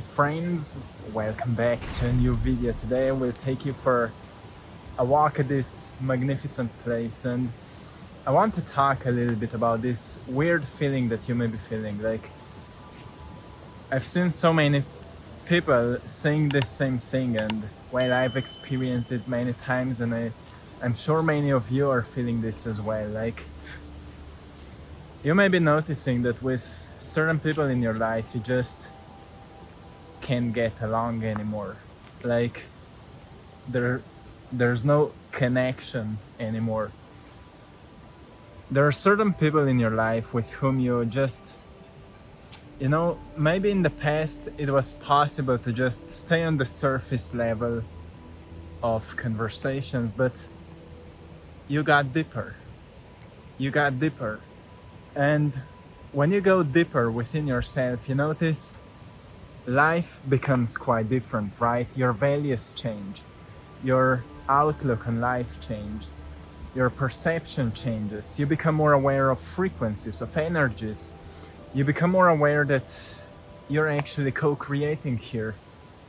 friends, welcome back to a new video. Today I will take you for a walk at this magnificent place, and I want to talk a little bit about this weird feeling that you may be feeling. Like, I've seen so many people saying the same thing, and well, I've experienced it many times, and I'm sure many of you are feeling this as well. Like, you may be noticing that with certain people in your life you just can't get along anymore. Like, there's no connection anymore. There are certain people in your life with whom you just, maybe in the past it was possible to just stay on the surface level of conversations, but you got deeper. And when you go deeper within yourself, you notice life becomes quite different, right? Your values change, your outlook on life change, your perception changes. You become more aware of frequencies, of energies. You become more aware that you're actually co-creating here.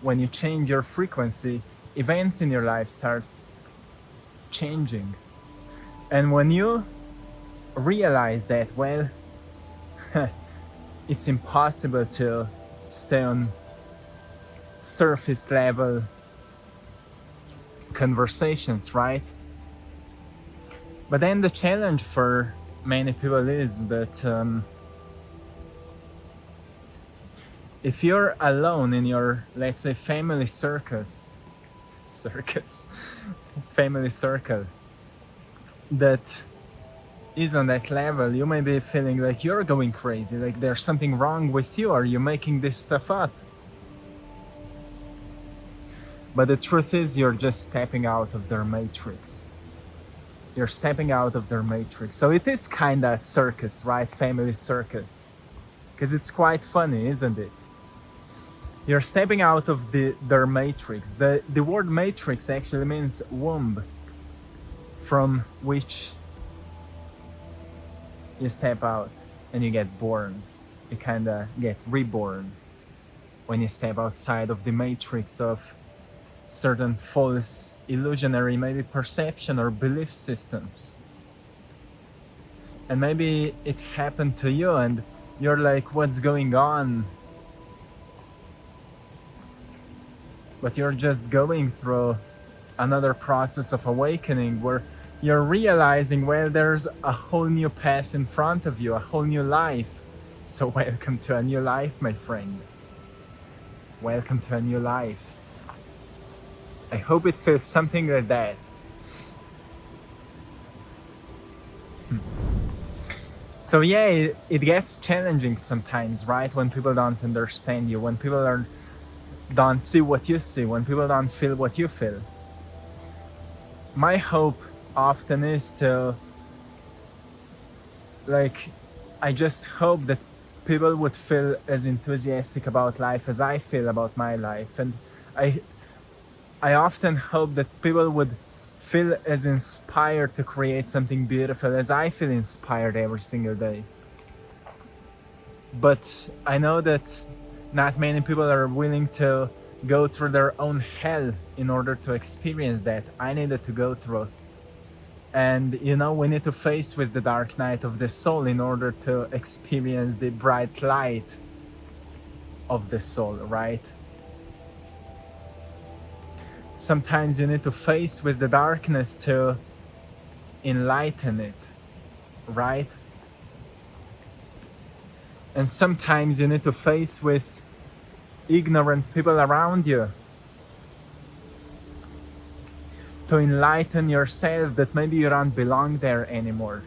When you change your frequency, events in your life starts changing. And when you realize that, well, it's impossible to stay on surface level conversations, right? But then the challenge for many people is that if you're alone in your, let's say, family family circle that is on that level, you may be feeling like you're going crazy, like there's something wrong with you, or you're making this stuff up. But the truth is, you're just stepping out of their matrix. You're stepping out of their matrix. So it is kind of circus, right? Family circus. Because it's quite funny, isn't it? You're stepping out of their matrix. The word matrix actually means womb, from which you step out and you get born. You kind of get reborn when you step outside of the matrix of certain false, illusionary, maybe perception or belief systems. And maybe it happened to you and you're like, what's going on? But you're just going through another process of awakening where you're realizing, well, there's a whole new path in front of you, a whole new life. So welcome to a new life, my friend. Welcome to a new life. I hope it feels something like that. So yeah, it gets challenging sometimes, right? When people don't understand you, when people don't see what you see, when people don't feel what you feel. My hope often is to, I just hope that people would feel as enthusiastic about life as I feel about my life. And I often hope that people would feel as inspired to create something beautiful as I feel inspired every single day. But I know that not many people are willing to go through their own hell in order to experience that. I needed to go through. And we need to face with the dark night of the soul in order to experience the bright light of the soul, right? Sometimes you need to face with the darkness to enlighten it, right? And sometimes you need to face with ignorant people around you to enlighten yourself that maybe you don't belong there anymore,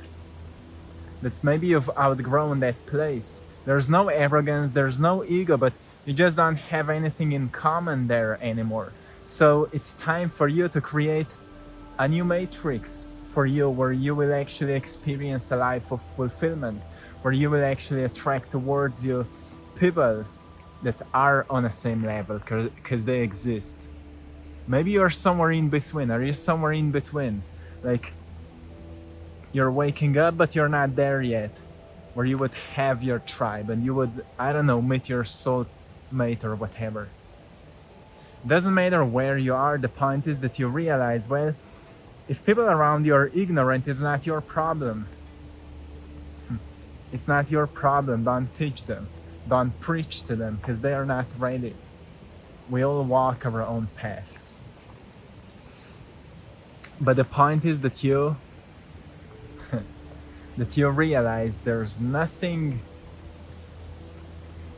that maybe you've outgrown that place. There's no arrogance, there's no ego, but you just don't have anything in common there anymore. So it's time for you to create a new matrix for you, where you will actually experience a life of fulfillment, where you will actually attract towards you people that are on the same level, because they exist. Maybe you're somewhere in between. Are you somewhere in between? Like, you're waking up, but you're not there yet, where you would have your tribe and you would, I don't know, meet your soul mate or whatever. Doesn't matter where you are, the point is that you realize, well, if people around you are ignorant, it's not your problem. It's not your problem. Don't teach them. Don't preach to them because they are not ready. We all walk our own paths. But the point is that you realize there's nothing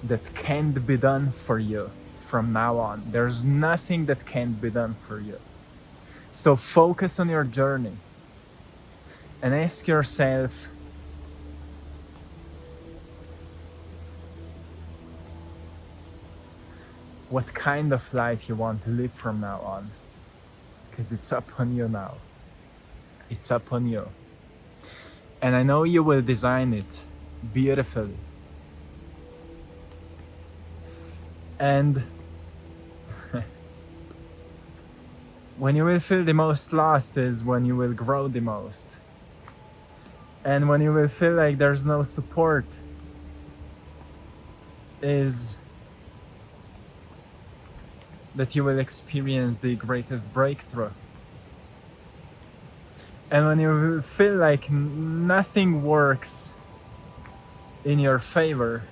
that can't be done for you from now on. There's nothing that can't be done for you. So focus on your journey and ask yourself, what kind of life you want to live from now on. Because it's up on you now. It's up on you. And I know you will design it beautifully. And when you will feel the most lost is when you will grow the most. And when you will feel like there's no support is that you will experience the greatest breakthrough. And when you will feel like nothing works in your favor,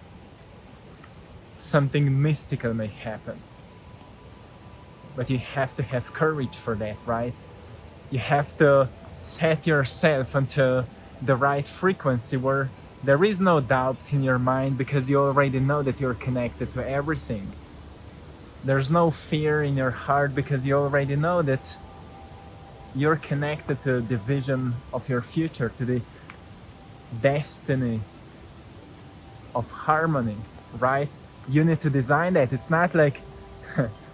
something mystical may happen. But you have to have courage for that, right? You have to set yourself into the right frequency where there is no doubt in your mind because you already know that you're connected to everything. There's no fear in your heart because you already know that you're connected to the vision of your future, to the destiny of harmony, right? You need to design that. It's not like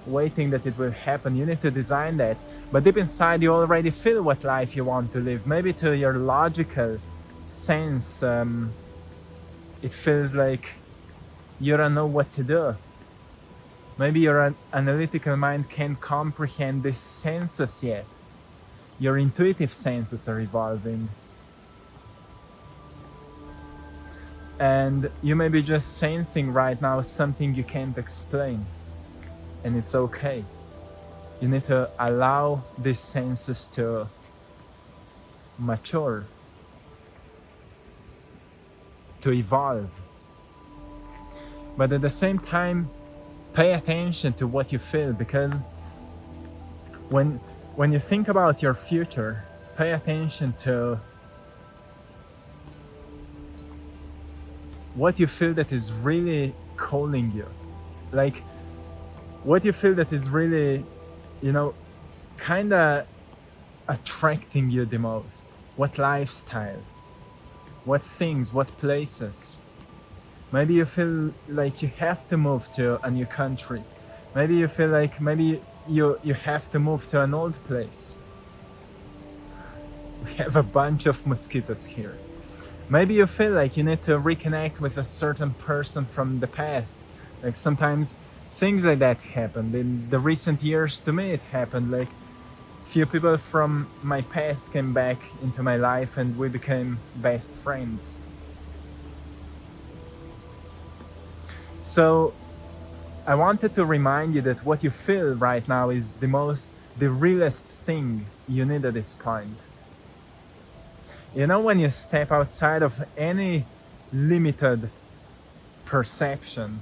waiting that it will happen. You need to design that. But deep inside, you already feel what life you want to live. Maybe to your logical sense, it feels like you don't know what to do. Maybe your analytical mind can't comprehend these senses yet. Your intuitive senses are evolving. And you may be just sensing right now something you can't explain. And it's okay. You need to allow these senses to mature, to evolve. But at the same time, pay attention to what you feel, because when you think about your future, pay attention to what you feel that is really calling you. Like, what you feel that is really, kind of attracting you the most. What lifestyle, what things, what places. Maybe you feel like you have to move to a new country. Maybe you feel like you have to move to an old place. We have a bunch of mosquitoes here. Maybe you feel like you need to reconnect with a certain person from the past. Like sometimes things like that happened. In the recent years, to me, it happened. Like few people from my past came back into my life and we became best friends. So I wanted to remind you that what you feel right now is the realest thing you need at this point. When you step outside of any limited perception,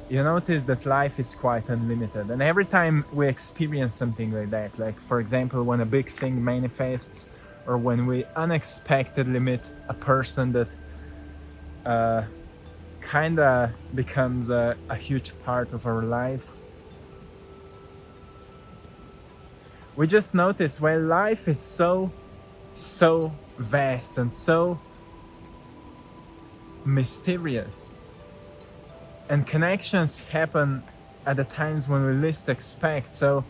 you notice that life is quite unlimited. And every time we experience something like that, like for example, when a big thing manifests, or when we unexpectedly meet a person that kind of becomes a huge part of our lives, we just notice, well, life is so vast and so mysterious. And connections happen at the times when we least expect. So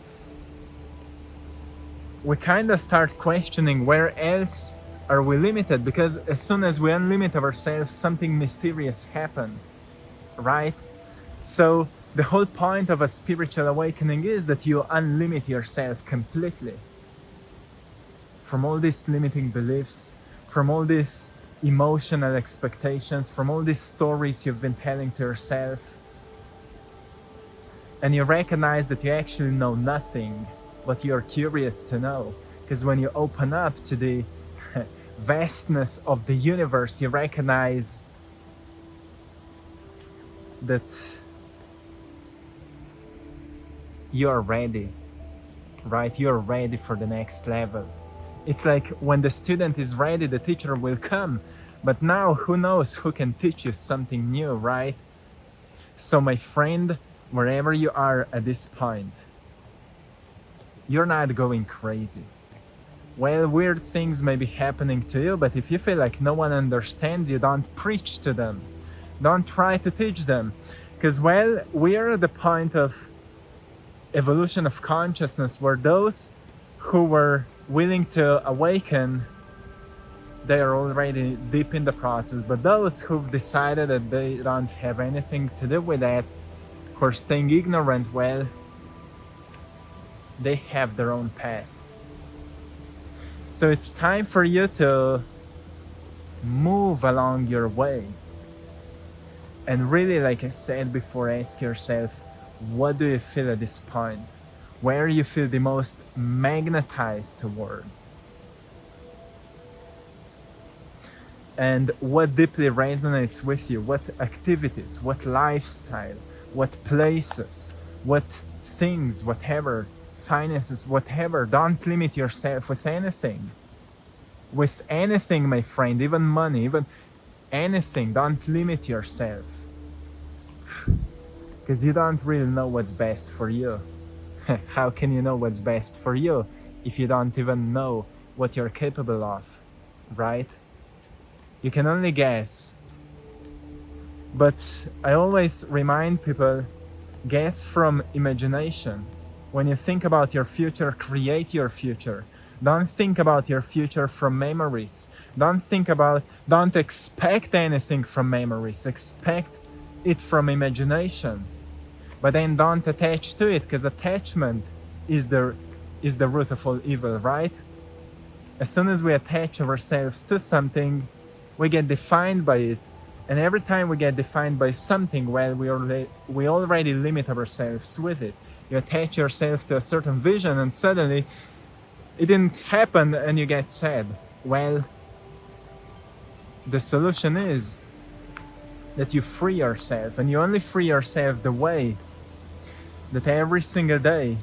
we kind of start questioning where else are we limited, because as soon as we unlimit ourselves, something mysterious happens, right? So the whole point of a spiritual awakening is that you unlimit yourself completely from all these limiting beliefs, from all these emotional expectations, from all these stories you've been telling to yourself, and you recognize that you actually know nothing, but you're curious to know. Because when you open up to the vastness of the universe, you recognize that you're ready, right? You're ready for the next level. It's like when the student is ready, the teacher will come. But now, who knows who can teach you something new, right? So, my friend, wherever you are at this point, you're not going crazy. Well, weird things may be happening to you, but if you feel like no one understands you, don't preach to them. Don't try to teach them. Because, well, we are at the point of evolution of consciousness where those who were willing to awaken, they are already deep in the process. But those who've decided that they don't have anything to do with that, who are staying ignorant, well, they have their own path. So it's time for you to move along your way. And really, like I said before, ask yourself, what do you feel at this point? Where you feel the most magnetized towards? And what deeply resonates with you? What activities, what lifestyle, what places, what things, whatever, finances, whatever. Don't limit yourself with anything. With anything, my friend, even money, even anything. Don't limit yourself. Because you don't really know what's best for you. How can you know what's best for you if you don't even know what you're capable of, right? You can only guess. But I always remind people, guess from imagination. When you think about your future, create your future. Don't think about your future from memories. Don't expect anything from memories. Expect it from imagination. But then don't attach to it, because attachment is the root of all evil, right? As soon as we attach ourselves to something, we get defined by it. And every time we get defined by something, well, we already limit ourselves with it. You attach yourself to a certain vision and suddenly it didn't happen and you get sad. Well, the solution is that you free yourself, and you only free yourself the way that every single day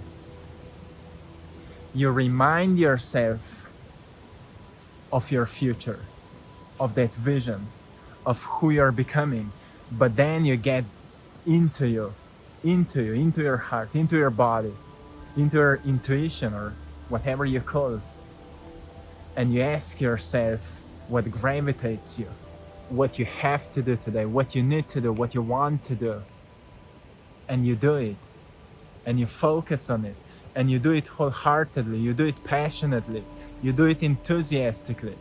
you remind yourself of your future, of that vision, of who you're becoming. But then you get into your heart, into your body, into your intuition, or whatever you call, and you ask yourself what gravitates you, what you have to do today, what you need to do, what you want to do, and you do it, and you focus on it, and you do it wholeheartedly, you do it passionately, you do it enthusiastically.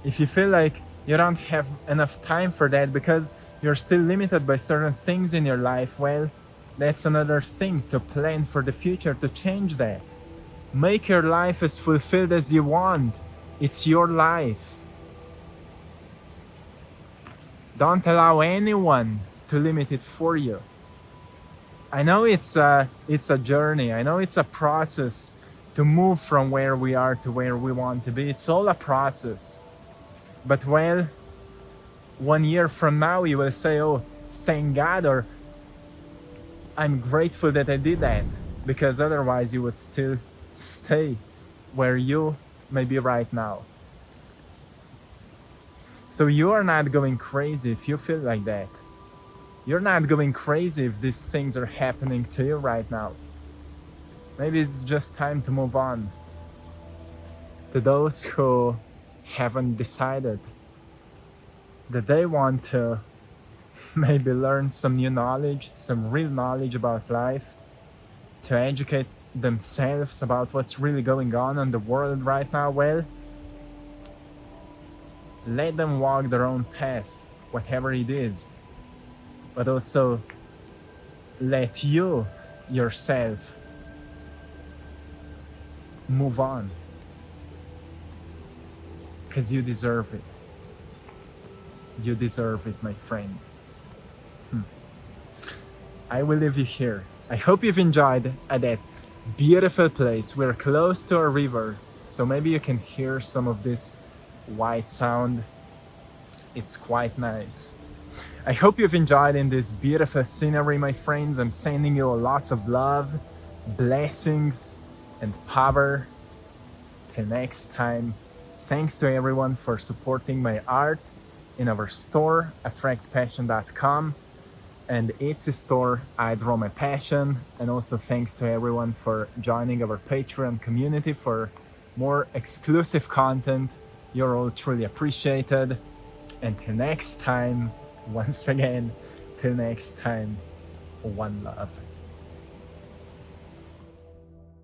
If you feel like you don't have enough time for that because you're still limited by certain things in your life, well, that's another thing to plan for the future, to change that. Make your life as fulfilled as you want. It's your life. Don't allow anyone to limit it for you. I know it's a journey. I know it's a process to move from where we are to where we want to be. It's all a process. But well, 1 year from now you will say, oh, thank God, or I'm grateful that I did that, because otherwise you would still stay where you may be right now. So you are not going crazy if you feel like that. You're not going crazy if these things are happening to you right now. Maybe it's just time to move on. To those who haven't decided that they want to maybe learn some new knowledge, some real knowledge about life, to educate themselves about what's really going on in the world right now, well, let them walk their own path, whatever it is. But also let you yourself move on. because you deserve it. You deserve it, my friend. I will leave you here. I hope you've enjoyed that beautiful place. We're close to a river, so maybe you can hear some of this white sound. It's quite nice. I hope you've enjoyed in this beautiful scenery, my friends. I'm sending you lots of love, blessings, and power. Till next time, thanks to everyone for supporting my art in our store, AttractPassion.com, and its store, I Draw My Passion. And also thanks to everyone for joining our Patreon community for more exclusive content. You're all truly appreciated. And till next time, once again, till next time, one love.